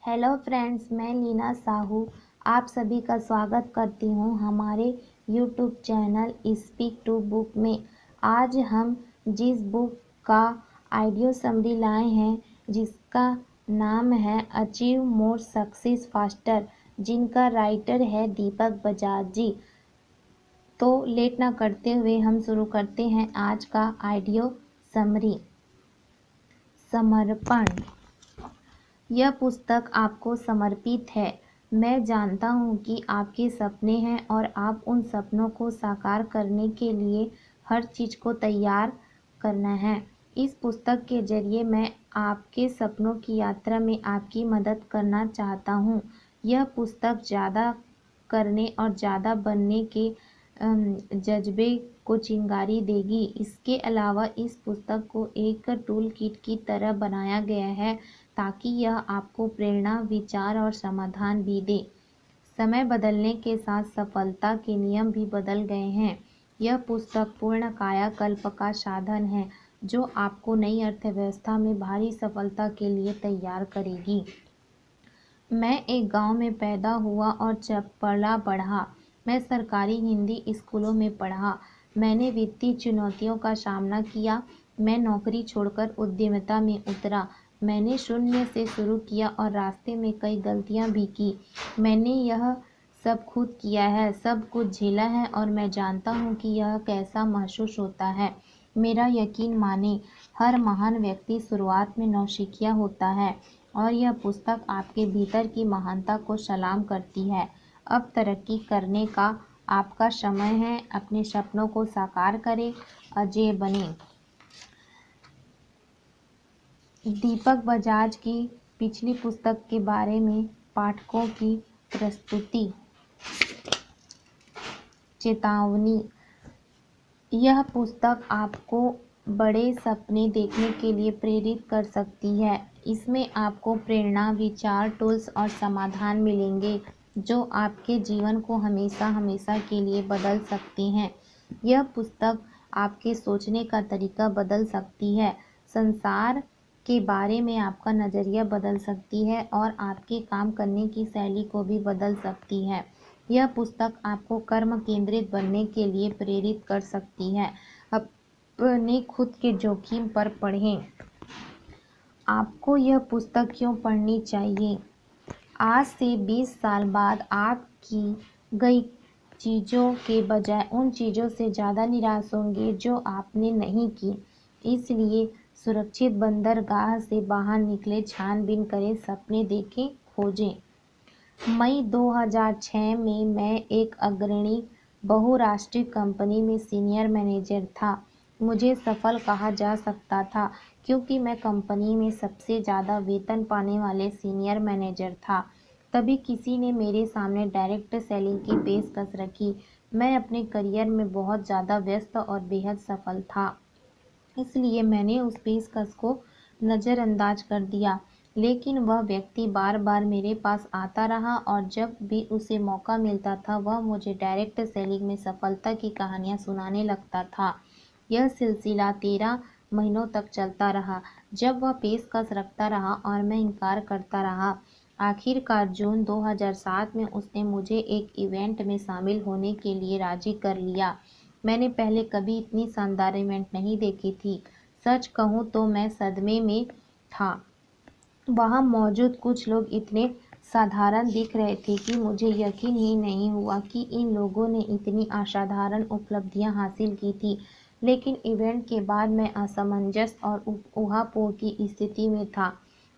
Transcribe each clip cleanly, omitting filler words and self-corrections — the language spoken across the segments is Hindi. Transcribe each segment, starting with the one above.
हेलो फ्रेंड्स, मैं लीना साहू आप सभी का स्वागत करती हूँ हमारे YouTube channel speak to book में। आज हम जिस बुक का ऑडियो समरी लाए हैं जिसका नाम है अचीव मोर सक्सेस फास्टर, जिनका राइटर है दीपक बजाज जी। तो लेट ना करते हुए हम शुरू करते हैं आज का ऑडियो समरी। समर्पण। यह पुस्तक आपको समर्पित है। मैं जानता हूँ कि आपके सपने हैं और आप उन सपनों को साकार करने के लिए हर चीज़ को तैयार करना है। इस पुस्तक के जरिए मैं आपके सपनों की यात्रा में आपकी मदद करना चाहता हूँ। यह पुस्तक ज़्यादा करने और ज़्यादा बनने के जज्बे को चिंगारी देगी। इसके अलावा इस पुस्तक को एक टूल किट की तरह बनाया गया है ताकि यह आपको प्रेरणा, विचार और समाधान भी दे। समय बदलने के साथ सफलता के नियम भी बदल गए हैं। यह पुस्तक पूर्ण कायाकल्प का साधन है जो आपको नई अर्थव्यवस्था में भारी सफलता के लिए तैयार करेगी। मैं एक गांव में पैदा हुआ और पला बढ़ा। मैं सरकारी हिंदी स्कूलों में पढ़ा। मैंने वित्तीय चुनौतियों का सामना किया। मैं नौकरी छोड़कर उद्यमिता में उतरा। मैंने शून्य से शुरू किया और रास्ते में कई गलतियां भी की। मैंने यह सब खुद किया है, सब कुछ झेला है और मैं जानता हूँ कि यह कैसा महसूस होता है। मेरा यकीन माने, हर महान व्यक्ति शुरुआत में नौसिखिया होता है और यह पुस्तक आपके भीतर की महानता को सलाम करती है। अब तरक्की करने का आपका समय है। अपने सपनों को साकार करें, अजेय बने। दीपक बजाज की पिछली पुस्तक के बारे में पाठकों की प्रस्तुति। चेतावनी। यह पुस्तक आपको बड़े सपने देखने के लिए प्रेरित कर सकती है। इसमें आपको प्रेरणा, विचार, टूल्स और समाधान मिलेंगे जो आपके जीवन को हमेशा हमेशा के लिए बदल सकते हैं। यह पुस्तक आपके सोचने का तरीका बदल सकती है, संसार के बारे में आपका नज़रिया बदल सकती है और आपके काम करने की शैली को भी बदल सकती है। यह पुस्तक आपको कर्म केंद्रित बनने के लिए प्रेरित कर सकती है। अपने खुद के जोखिम पर पढ़ें। आपको यह पुस्तक क्यों पढ़नी चाहिए? आज से 20 साल बाद आप की गई चीज़ों के बजाय उन चीज़ों से ज़्यादा निराश होंगे जो आपने नहीं की। इसलिए सुरक्षित बंदरगाह से बाहर निकले, छानबीन करें, सपने देखें, खोजें। मई 2006 में मैं एक अग्रणी बहुराष्ट्रीय कंपनी में सीनियर मैनेजर था। मुझे सफल कहा जा सकता था क्योंकि मैं कंपनी में सबसे ज़्यादा वेतन पाने वाले सीनियर मैनेजर था। तभी किसी ने मेरे सामने डायरेक्ट सेलिंग की पेशकश रखी। मैं अपने करियर में बहुत ज़्यादा व्यस्त और बेहद सफल था, इसलिए मैंने उस पेशकश को नज़रअंदाज कर दिया। लेकिन वह व्यक्ति बार बार मेरे पास आता रहा और जब भी उसे मौका मिलता था वह मुझे डायरेक्ट सेलिंग में सफलता की कहानियां सुनाने लगता था। यह सिलसिला 13 महीनों तक चलता रहा। जब वह पेशकश रखता रहा और मैं इनकार करता रहा। आखिरकार जून 2007 में उसने मुझे एक इवेंट में शामिल होने के लिए राजी कर लिया। मैंने पहले कभी इतनी शानदार इवेंट नहीं देखी थी। सच कहूँ तो मैं सदमे में था। वहाँ मौजूद कुछ लोग इतने साधारण दिख रहे थे कि मुझे यकीन ही नहीं हुआ कि इन लोगों ने इतनी असाधारण उपलब्धियां हासिल की थी। लेकिन इवेंट के बाद मैं असमंजस और ऊहापोह की स्थिति में था।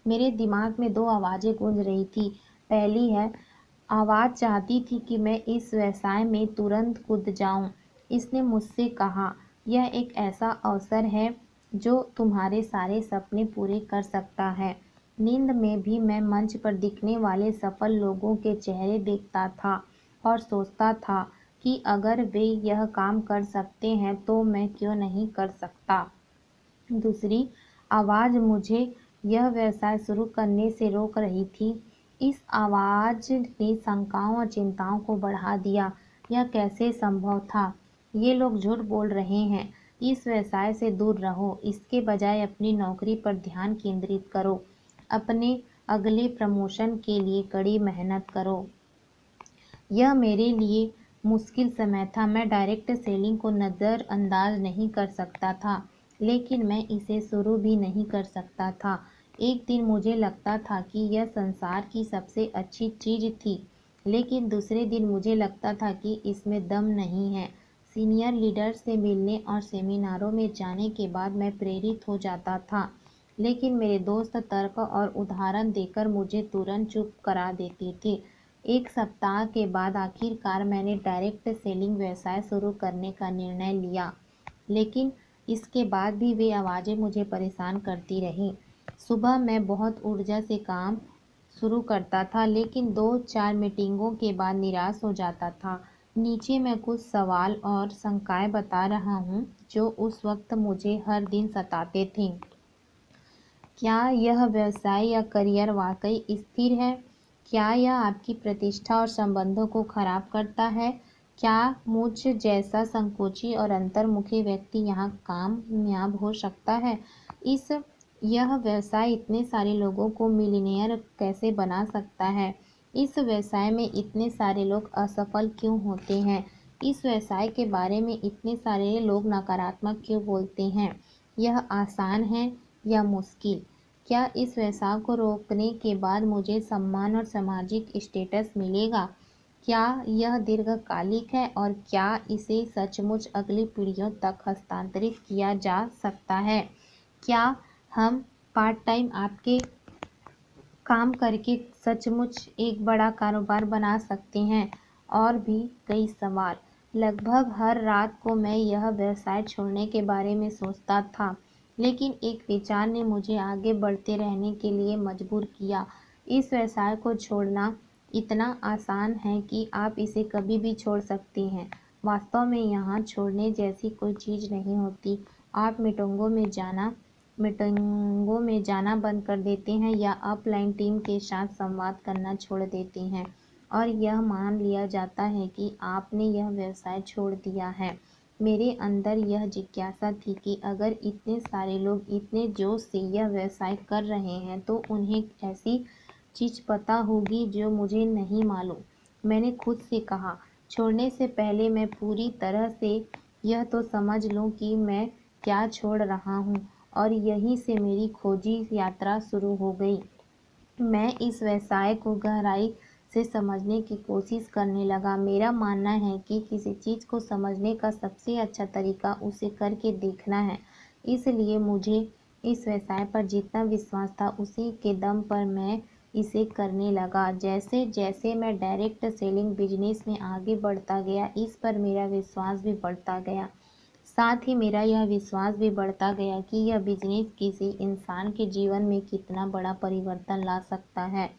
मेरे दिमाग में दो आवाज़ें गूंज रही थी। पहली आवाज़ चाहती थी कि मैं इस व्यवसाय में तुरंत कूद जाऊं। इसने मुझसे कहा, यह एक ऐसा अवसर है जो तुम्हारे सारे सपने पूरे कर सकता है। नींद में भी मैं मंच पर दिखने वाले सफल लोगों के चेहरे देखता था और सोचता था कि अगर वे यह काम कर सकते हैं तो मैं क्यों नहीं कर सकता। दूसरी आवाज़ मुझे यह व्यवसाय शुरू करने से रोक रही थी। इस आवाज़ ने शंकाओं और चिंताओं को बढ़ा दिया। यह कैसे संभव था? ये लोग झूठ बोल रहे हैं। इस व्यवसाय से दूर रहो। इसके बजाय अपनी नौकरी पर ध्यान केंद्रित करो। अपने अगले प्रमोशन के लिए कड़ी मेहनत करो। यह मेरे लिए मुश्किल समय था। मैं डायरेक्ट सेलिंग को नज़रअंदाज नहीं कर सकता था, लेकिन मैं इसे शुरू भी नहीं कर सकता था। एक दिन मुझे लगता था कि यह संसार की सबसे अच्छी चीज़ थी, लेकिन दूसरे दिन मुझे लगता था कि इसमें दम नहीं है। सीनियर लीडर से मिलने और सेमिनारों में जाने के बाद मैं प्रेरित हो जाता था, लेकिन मेरे दोस्त तर्क और उदाहरण देकर मुझे तुरंत चुप करा देते थे। एक सप्ताह के बाद आखिरकार मैंने डायरेक्ट सेलिंग व्यवसाय शुरू करने का निर्णय लिया, लेकिन इसके बाद भी वे आवाज़ें मुझे परेशान करती रहीं। सुबह मैं बहुत ऊर्जा से काम शुरू करता था, लेकिन 2-4 मीटिंगों के बाद निराश हो जाता था। नीचे मैं कुछ सवाल और शंकाएं बता रहा हूँ जो उस वक्त मुझे हर दिन सताते थे। क्या यह व्यवसाय या करियर वाकई स्थिर है? क्या यह आपकी प्रतिष्ठा और संबंधों को खराब करता है? क्या मुझ जैसा संकोची और अंतर्मुखी व्यक्ति यहाँ कामयाब हो सकता है? यह व्यवसाय इतने सारे लोगों को मिलियनेयर कैसे बना सकता है? इस व्यवसाय में इतने सारे लोग असफल क्यों होते हैं? इस व्यवसाय के बारे में इतने सारे लोग नकारात्मक क्यों बोलते हैं? यह आसान है या मुश्किल? क्या इस व्यवसाय को रोकने के बाद मुझे सम्मान और सामाजिक स्टेटस मिलेगा? क्या यह दीर्घकालिक है और क्या इसे सचमुच अगली पीढ़ियों तक हस्तांतरित किया जा सकता है? क्या हम पार्ट टाइम आपके काम करके सचमुच एक बड़ा कारोबार बना सकते हैं? और भी कई सवाल। लगभग हर रात को मैं यह व्यवसाय छोड़ने के बारे में सोचता था, लेकिन एक विचार ने मुझे आगे बढ़ते रहने के लिए मजबूर किया। इस व्यवसाय को छोड़ना इतना आसान है कि आप इसे कभी भी छोड़ सकते हैं। वास्तव में यहाँ छोड़ने जैसी कोई चीज़ नहीं होती। आप मीटिंगों में जाना बंद कर देते हैं या अपलाइन टीम के साथ संवाद करना छोड़ देते हैं और यह मान लिया जाता है कि आपने यह व्यवसाय छोड़ दिया है। मेरे अंदर यह जिज्ञासा थी कि अगर इतने सारे लोग इतने जोश से यह व्यवसाय कर रहे हैं तो उन्हें ऐसी चीज़ पता होगी जो मुझे नहीं मालूम। मैंने खुद से कहा, छोड़ने से पहले मैं पूरी तरह से यह तो समझ लूँ कि मैं क्या छोड़ रहा हूँ, और यहीं से मेरी खोजी यात्रा शुरू हो गई। मैं इस व्यवसाय को गहराई से समझने की कोशिश करने लगा। मेरा मानना है कि किसी चीज़ को समझने का सबसे अच्छा तरीका उसे करके देखना है। इसलिए मुझे इस व्यवसाय पर जितना विश्वास था उसी के दम पर मैं इसे करने लगा। जैसे जैसे मैं डायरेक्ट सेलिंग बिजनेस में आगे बढ़ता गया, इस पर मेरा विश्वास भी बढ़ता गया। साथ ही मेरा यह विश्वास भी बढ़ता गया कि यह बिजनेस किसी इंसान के जीवन में कितना बड़ा परिवर्तन ला सकता है।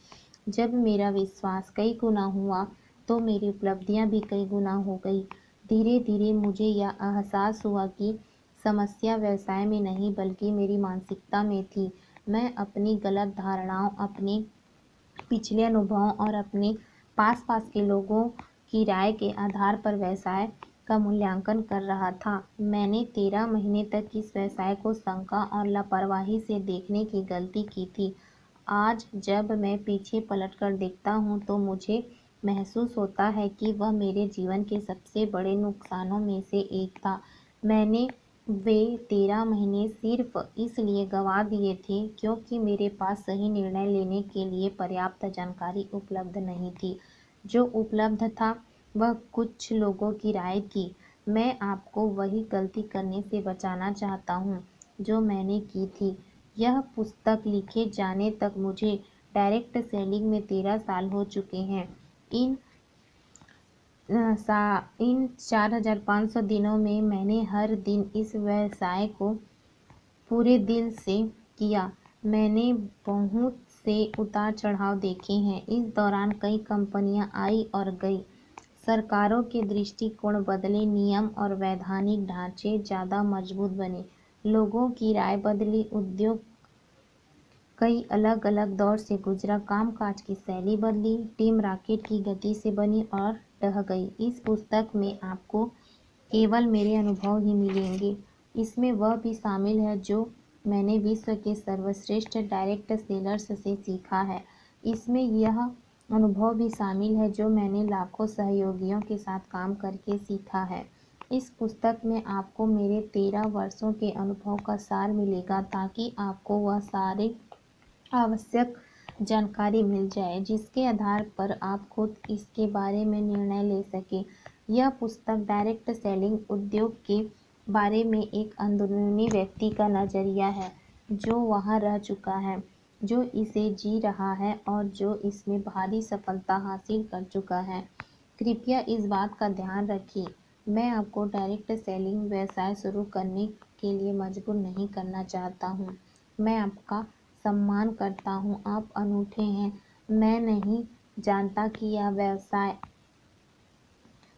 जब मेरा विश्वास कई गुना हुआ तो मेरी उपलब्धियां भी कई गुना हो गई। धीरे धीरे मुझे यह एहसास हुआ कि समस्या व्यवसाय में नहीं बल्कि मेरी मानसिकता में थी। मैं अपनी गलत धारणाओं, अपने पिछले अनुभवों और अपने पास के लोगों की राय के आधार पर व्यवसाय का मूल्यांकन कर रहा था। मैंने 13 महीने तक इस व्यवसाय को शंका और लापरवाही से देखने की गलती की थी। आज जब मैं पीछे पलटकर देखता हूँ तो मुझे महसूस होता है कि वह मेरे जीवन के सबसे बड़े नुकसानों में से एक था। मैंने वे 13 महीने सिर्फ इसलिए गंवा दिए थे क्योंकि मेरे पास सही निर्णय लेने के लिए पर्याप्त जानकारी उपलब्ध नहीं थी। जो उपलब्ध था वह कुछ लोगों की राय थी। मैं आपको वही गलती करने से बचाना चाहता हूँ जो मैंने की थी। यह पुस्तक लिखे जाने तक मुझे डायरेक्ट सेलिंग में 13 साल हो चुके हैं। इन 4500 दिनों में मैंने हर दिन इस व्यवसाय को पूरे दिल से किया। मैंने बहुत से उतार चढ़ाव देखे हैं। इस दौरान कई कंपनियां आई और गई, सरकारों के दृष्टिकोण बदले, नियम और वैधानिक ढांचे ज़्यादा मजबूत बने, लोगों की राय बदली, उद्योग कई अलग अलग दौर से गुजरा, कामकाज की शैली बदली, टीम रॉकेट की गति से बनी और ढह गई। इस पुस्तक में आपको केवल मेरे अनुभव ही मिलेंगे। इसमें वह भी शामिल है जो मैंने विश्व के सर्वश्रेष्ठ डायरेक्ट सेलर्स से सीखा है। इसमें यह अनुभव भी शामिल है जो मैंने लाखों सहयोगियों के साथ काम करके सीखा है। इस पुस्तक में आपको मेरे 13 वर्षों के अनुभव का सार मिलेगा ताकि आपको वह सारे आवश्यक जानकारी मिल जाए जिसके आधार पर आप खुद इसके बारे में निर्णय ले सकें। यह पुस्तक डायरेक्ट सेलिंग उद्योग के बारे में एक अंदरूनी व्यक्ति का नज़रिया है जो वहाँ रह चुका है, जो इसे जी रहा है और जो इसमें भारी सफलता हासिल कर चुका है। कृपया इस बात का ध्यान रखें, मैं आपको डायरेक्ट सेलिंग व्यवसाय शुरू करने के लिए मजबूर नहीं करना चाहता हूँ। मैं आपका सम्मान करता हूँ, आप अनूठे हैं। मैं नहीं जानता कि यह व्यवसाय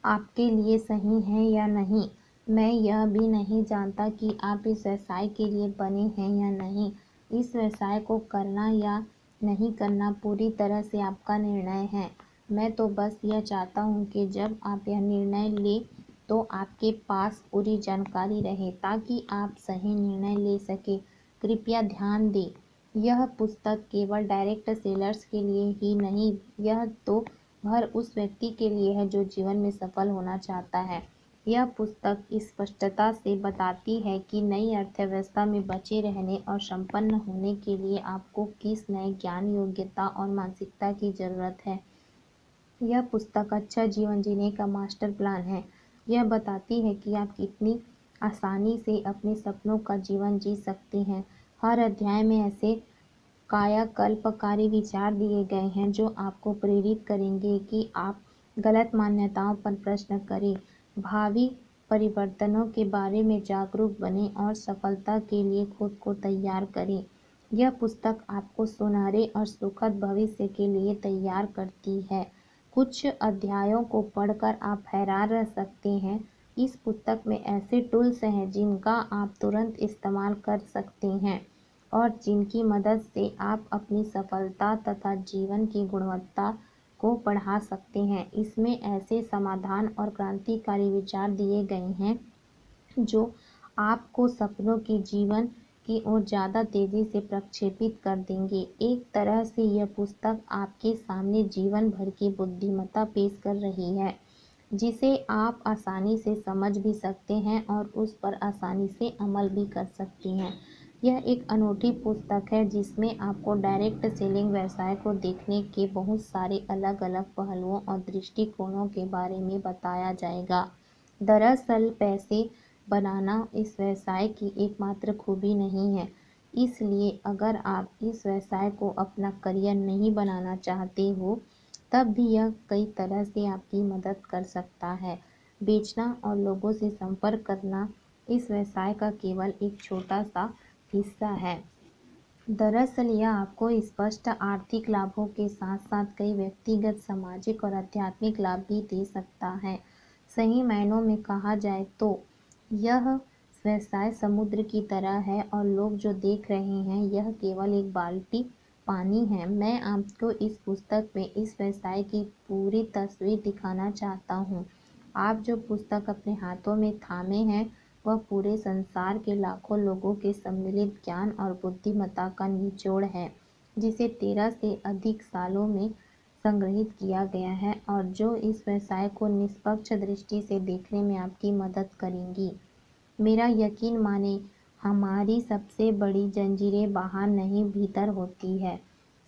आपके लिए सही है या नहीं। मैं यह भी नहीं जानता कि आप इस व्यवसाय के लिए बने हैं या नहीं। इस व्यवसाय को करना या नहीं करना पूरी तरह से आपका निर्णय है। मैं तो बस यह चाहता हूँ कि जब आप यह निर्णय लें तो आपके पास पूरी जानकारी रहे ताकि आप सही निर्णय ले सकें। कृपया ध्यान दें, यह पुस्तक केवल डायरेक्ट सेलर्स के लिए ही नहीं, यह तो हर उस व्यक्ति के लिए है जो जीवन में सफल होना चाहता है। यह पुस्तक स्पष्टता से बताती है कि नई अर्थव्यवस्था में बचे रहने और संपन्न होने के लिए आपको किस नए ज्ञान, योग्यता और मानसिकता की ज़रूरत है। यह पुस्तक अच्छा जीवन जीने का मास्टर प्लान है। यह बताती है कि आप कितनी आसानी से अपने सपनों का जीवन जी सकते हैं। हर अध्याय में ऐसे कायाकल्पकारी विचार दिए गए हैं जो आपको प्रेरित करेंगे कि आप गलत मान्यताओं पर प्रश्न करें, भावी परिवर्तनों के बारे में जागरूक बनें और सफलता के लिए खुद को तैयार करें। यह पुस्तक आपको सुनहरे और सुखद भविष्य के लिए तैयार करती है। कुछ अध्यायों को पढ़कर आप हैरान रह सकते हैं। इस पुस्तक में ऐसे टूल्स हैं जिनका आप तुरंत इस्तेमाल कर सकते हैं और जिनकी मदद से आप अपनी सफलता तथा जीवन की गुणवत्ता को बढ़ा सकते हैं। इसमें ऐसे समाधान और क्रांतिकारी विचार दिए गए हैं जो आपको सपनों के जीवन की ओर ज़्यादा तेज़ी से प्रक्षेपित कर देंगे। एक तरह से यह पुस्तक आपके सामने जीवन भर की बुद्धिमत्ता पेश कर रही है जिसे आप आसानी से समझ भी सकते हैं और उस पर आसानी से अमल भी कर सकते हैं। यह एक अनूठी पुस्तक है जिसमें आपको डायरेक्ट सेलिंग व्यवसाय को देखने के बहुत सारे अलग-अलग पहलुओं और दृष्टिकोणों के बारे में बताया जाएगा। दरअसल पैसे बनाना इस व्यवसाय की एकमात्र खूबी नहीं है, इसलिए अगर आप इस व्यवसाय को अपना करियर नहीं बनाना चाहते हो, तब भी यह कई तरह से आपकी मदद कर सकता है। बेचना और लोगों से संपर्क करना इस व्यवसाय का केवल एक छोटा सा हिस्सा है। दरअसल यह आपको स्पष्ट आर्थिक लाभों के साथ-साथ कई व्यक्तिगत, सामाजिक और आध्यात्मिक लाभ भी दे सकता है। सही मायनों में कहा जाए तो यह व्यवसाय समुद्र की तरह है और लोग जो देख रहे हैं यह केवल एक बाल्टी पानी है। मैं आपको इस पुस्तक में इस व्यवसाय की पूरी तस्वीर दिखाना चाहता हूँ। आप जो पुस्तक अपने हाथों में थामे हैं वह पूरे संसार के लाखों लोगों के सम्मिलित ज्ञान और बुद्धिमत्ता का निचोड़ है जिसे 13 से अधिक सालों में संग्रहित किया गया है और जो इस व्यवसाय को निष्पक्ष दृष्टि से देखने में आपकी मदद करेंगी। मेरा यकीन माने, हमारी सबसे बड़ी जंजीरें बाहर नहीं भीतर होती है।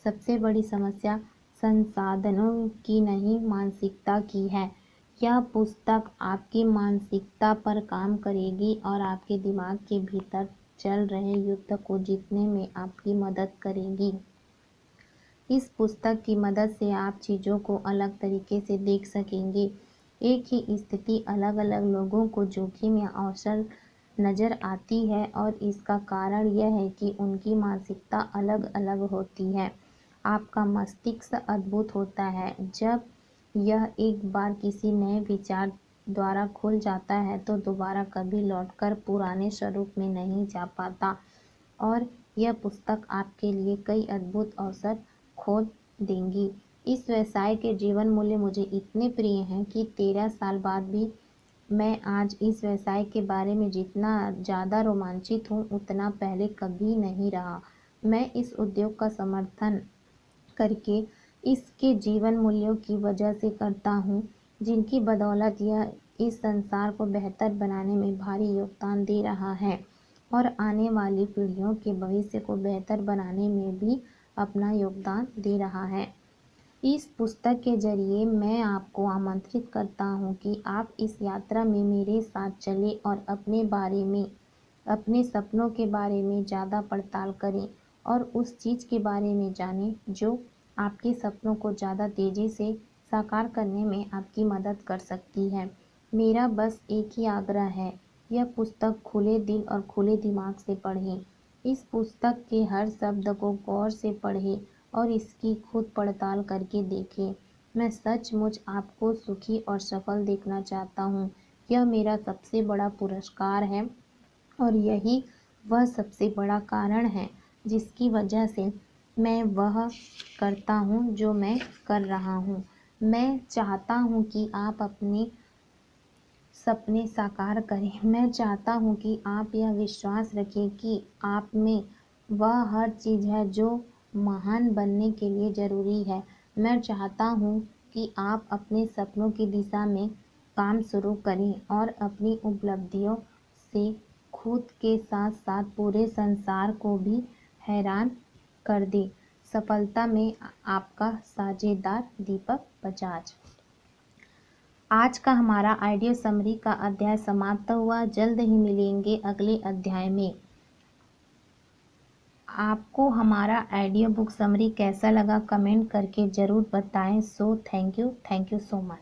सबसे बड़ी समस्या संसाधनों की नहीं, मानसिकता की है। यह पुस्तक आपकी मानसिकता पर काम करेगी और आपके दिमाग के भीतर चल रहे युद्ध को जीतने में आपकी मदद करेगी। इस पुस्तक की मदद से आप चीज़ों को अलग तरीके से देख सकेंगे। एक ही स्थिति अलग-अलग लोगों को जोखिम या अवसर नज़र आती है और इसका कारण यह है कि उनकी मानसिकता अलग-अलग होती है। आपका मस्तिष्क अद्भुत होता है। जब यह एक बार किसी नए विचार द्वारा खुल जाता है तो दोबारा कभी लौटकर पुराने स्वरूप में नहीं जा पाता और यह पुस्तक आपके लिए कई अद्भुत अवसर खोल देंगी। इस व्यवसाय के जीवन मूल्य मुझे इतने प्रिय हैं कि 13 साल बाद भी मैं आज इस व्यवसाय के बारे में जितना ज़्यादा रोमांचित हूँ उतना पहले कभी नहीं रहा। मैं इस उद्योग का समर्थन करके इसके जीवन मूल्यों की वजह से करता हूँ, जिनकी बदौलत यह इस संसार को बेहतर बनाने में भारी योगदान दे रहा है और आने वाली पीढ़ियों के भविष्य को बेहतर बनाने में भी अपना योगदान दे रहा है। इस पुस्तक के जरिए मैं आपको आमंत्रित करता हूँ कि आप इस यात्रा में मेरे साथ चलें और अपने बारे में, अपने सपनों के बारे में ज़्यादा पड़ताल करें और उस चीज़ के बारे में जानें जो आपके सपनों को ज़्यादा तेज़ी से साकार करने में आपकी मदद कर सकती है। मेरा बस एक ही आग्रह है, यह पुस्तक खुले दिल और खुले दिमाग से पढ़ें। इस पुस्तक के हर शब्द को गौर से पढ़ें और इसकी खुद पड़ताल करके देखें। मैं सचमुच आपको सुखी और सफल देखना चाहता हूँ। यह मेरा सबसे बड़ा पुरस्कार है और यही वह सबसे बड़ा कारण है जिसकी वजह से मैं वह करता हूँ जो मैं कर रहा हूँ। मैं चाहता हूँ कि आप अपने सपने साकार करें। मैं चाहता हूँ कि आप यह विश्वास रखें कि आप में वह हर चीज़ है जो महान बनने के लिए ज़रूरी है। मैं चाहता हूँ कि आप अपने सपनों की दिशा में काम शुरू करें और अपनी उपलब्धियों से खुद के साथ साथ पूरे संसार को भी हैरान कर दें। सफलता में आपका साझेदार दीपक बजाज। आज का हमारा ऑडियो समरी का अध्याय समाप्त हुआ। जल्द ही मिलेंगे अगले अध्याय में। आपको हमारा ऑडियो बुक समरी कैसा लगा कमेंट करके ज़रूर बताएं। So thank you so much.